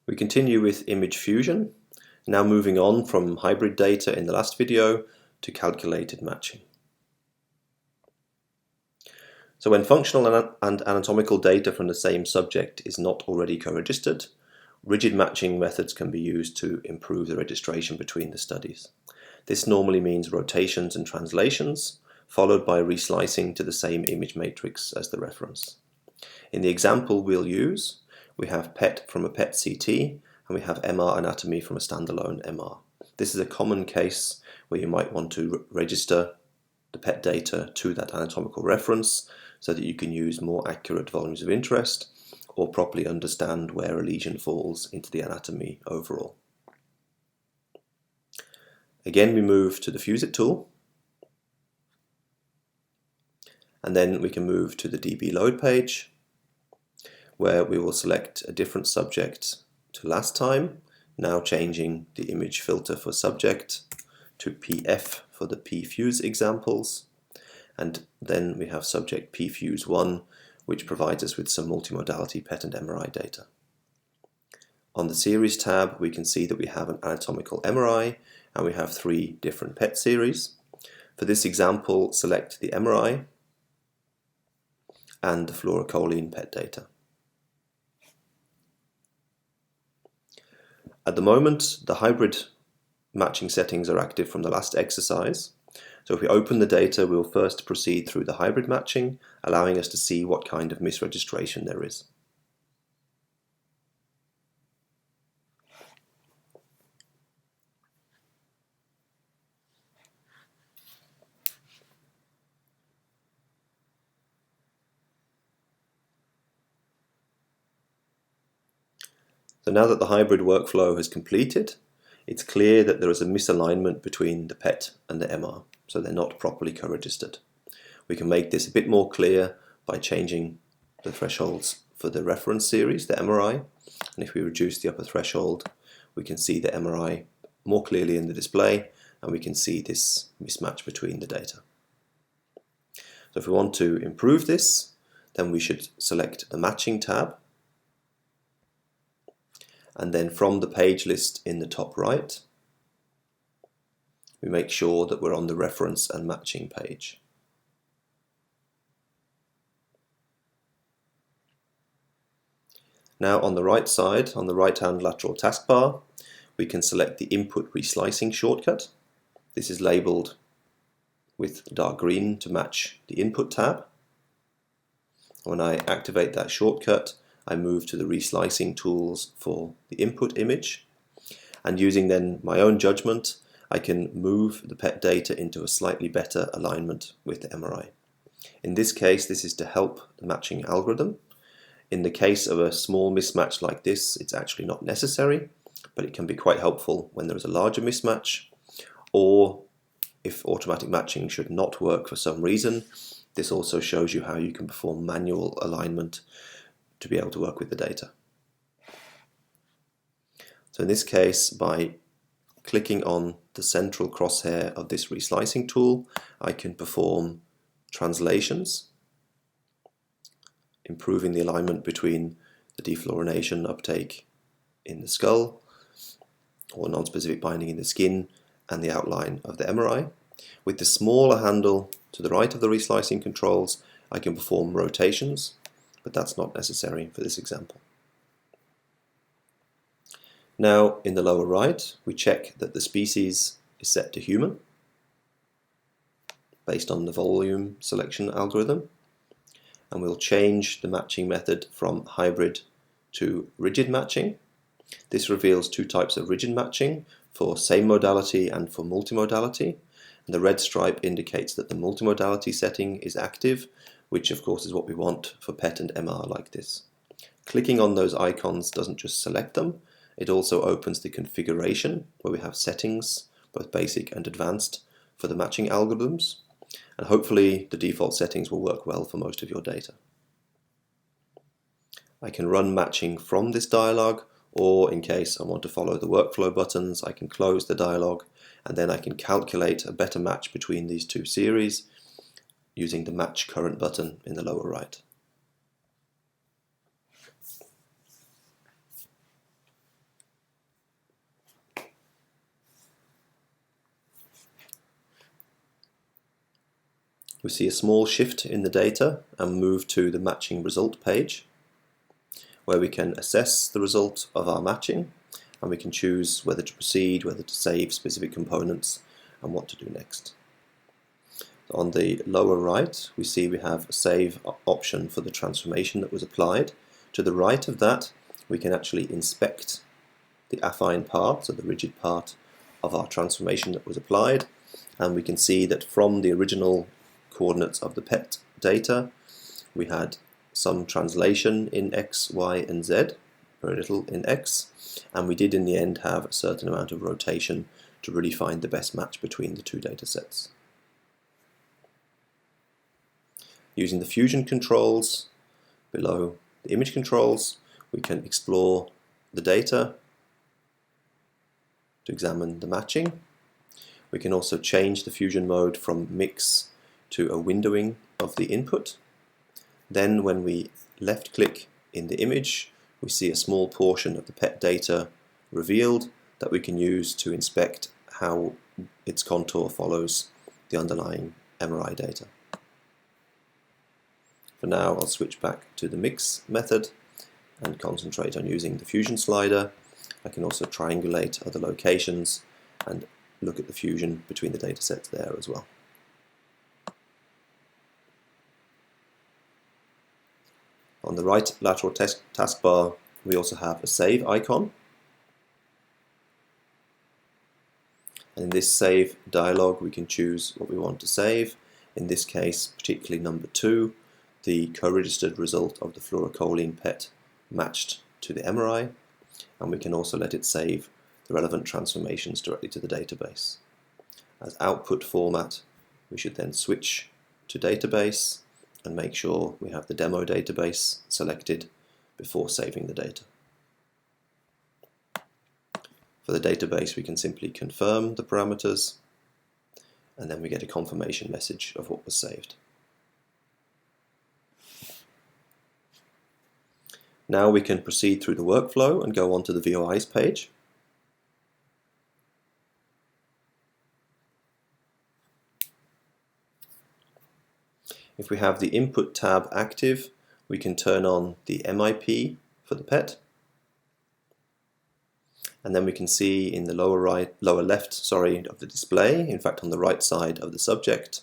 We continue with image fusion, now moving on from hybrid data in the last video to calculated matching. So when functional and anatomical data from the same subject is not already co-registered, rigid matching methods can be used to improve the registration between the studies. This normally means rotations and translations, followed by reslicing to the same image matrix as the reference. In the example we'll use, we have PET from a PET CT and we have MR anatomy from a standalone MR. This is a common case where you might want to register the PET data to that anatomical reference so that you can use more accurate volumes of interest or properly understand where a lesion falls into the anatomy overall. Again, we move to the Fuse It tool, and then we can move to the DB load page, where we will select a different subject to last time, now changing the image filter for subject to PF for the PFuse examples, and then we have subject PFuse1, which provides us with some multimodality PET and MRI data. On the series tab, we can see that we have an anatomical MRI and we have 3 different PET series. For this example, select the MRI and the fluorocholine PET data. At the moment, the hybrid matching settings are active from the last exercise. So if we open the data, we'll first proceed through the hybrid matching, allowing us to see what kind of misregistration there is. So now that the hybrid workflow has completed, it's clear that there is a misalignment between the PET and the MR, so they're not properly co-registered. We can make this a bit more clear by changing the thresholds for the reference series, the MRI, and if we reduce the upper threshold, we can see the MRI more clearly in the display, and we can see this mismatch between the data. So if we want to improve this, then we should select the Matching tab, and then from the page list in the top right, we make sure that we're on the reference and matching page. Now on the right side, on the right hand lateral taskbar, we can select the input reslicing shortcut. This is labeled with dark green to match the input tab. When I activate that shortcut, I move to the reslicing tools for the input image, and using then my own judgment, I can move the PET data into a slightly better alignment with the MRI. In this case, this is to help the matching algorithm. In the case of a small mismatch like this, it's actually not necessary, but it can be quite helpful when there is a larger mismatch, or if automatic matching should not work for some reason. This also shows you how you can perform manual alignment to be able to work with the data. So in this case, by clicking on the central crosshair of this reslicing tool, I can perform translations, improving the alignment between the defluorination uptake in the skull or non-specific binding in the skin and the outline of the MRI. With the smaller handle to the right of the reslicing controls, I can perform rotations, but that's not necessary for this example. Now in the lower right, we check that the species is set to human based on the volume selection algorithm, and we'll change the matching method from hybrid to rigid matching. This reveals 2 types of rigid matching, for same modality and for multimodality, and the red stripe indicates that the multimodality setting is active, which of course is what we want for PET and MR like this. Clicking on those icons doesn't just select them, it also opens the configuration where we have settings, both basic and advanced, for the matching algorithms, and hopefully the default settings will work well for most of your data. I can run matching from this dialog, or in case I want to follow the workflow buttons, I can close the dialog, and then I can calculate a better match between these 2 series using the Match Current button in the lower right. we see a small shift in the data and move to the matching result page, where we can assess the result of our matching, and we can choose whether to proceed, whether to save specific components, and what to do next. On the lower right, we see we have a save option for the transformation that was applied. To the right of that, we can actually inspect the affine part, so the rigid part of our transformation that was applied, and we can see that from the original coordinates of the PET data, we had some translation in X, Y, and Z, very little in X, and we did in the end have a certain amount of rotation to really find the best match between the two data sets. Using the fusion controls below the image controls, we can explore the data to examine the matching. We can also change the fusion mode from mix to a windowing of the input. Then when we left click in the image, we see a small portion of the PET data revealed that we can use to inspect how its contour follows the underlying MRI data. For now, I'll switch back to the mix method and concentrate on using the fusion slider. I can also triangulate other locations and look at the fusion between the data sets there as well. On the right lateral taskbar, we also have a save icon. And in this save dialog, we can choose what we want to save. In this case, particularly number 2, the co-registered result of the fluorocholine PET matched to the MRI, and we can also let it save the relevant transformations directly to the database. As output format, we should then switch to database and make sure we have the demo database selected before saving the data. For the database, we can simply confirm the parameters, and then we get a confirmation message of what was saved. Now we can proceed through the workflow and go on to the VOIs page. If we have the input tab active, we can turn on the MIP for the PET. And then we can see in the lower left of the display, in fact on the right side of the subject,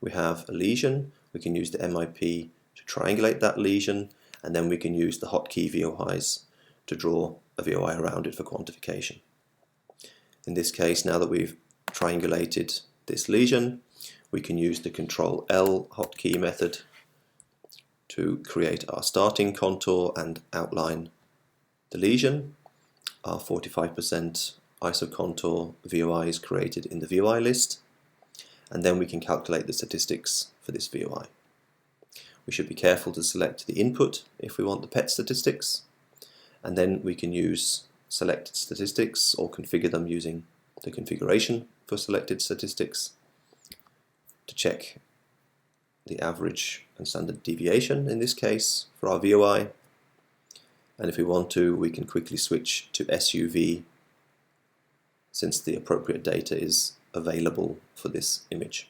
we have a lesion. We can use the MIP to triangulate that lesion, and then we can use the hotkey VOIs to draw a VOI around it for quantification. In this case, now that we've triangulated this lesion, we can use the Control L hotkey method to create our starting contour and outline the lesion. Our 45% isocontour VOI is created in the VOI list, and then we can calculate the statistics for this VOI. We should be careful to select the input if we want the PET statistics, and then we can use selected statistics or configure them using the configuration for selected statistics to check the average and standard deviation in this case for our VOI. And if we want to, we can quickly switch to SUV since the appropriate data is available for this image.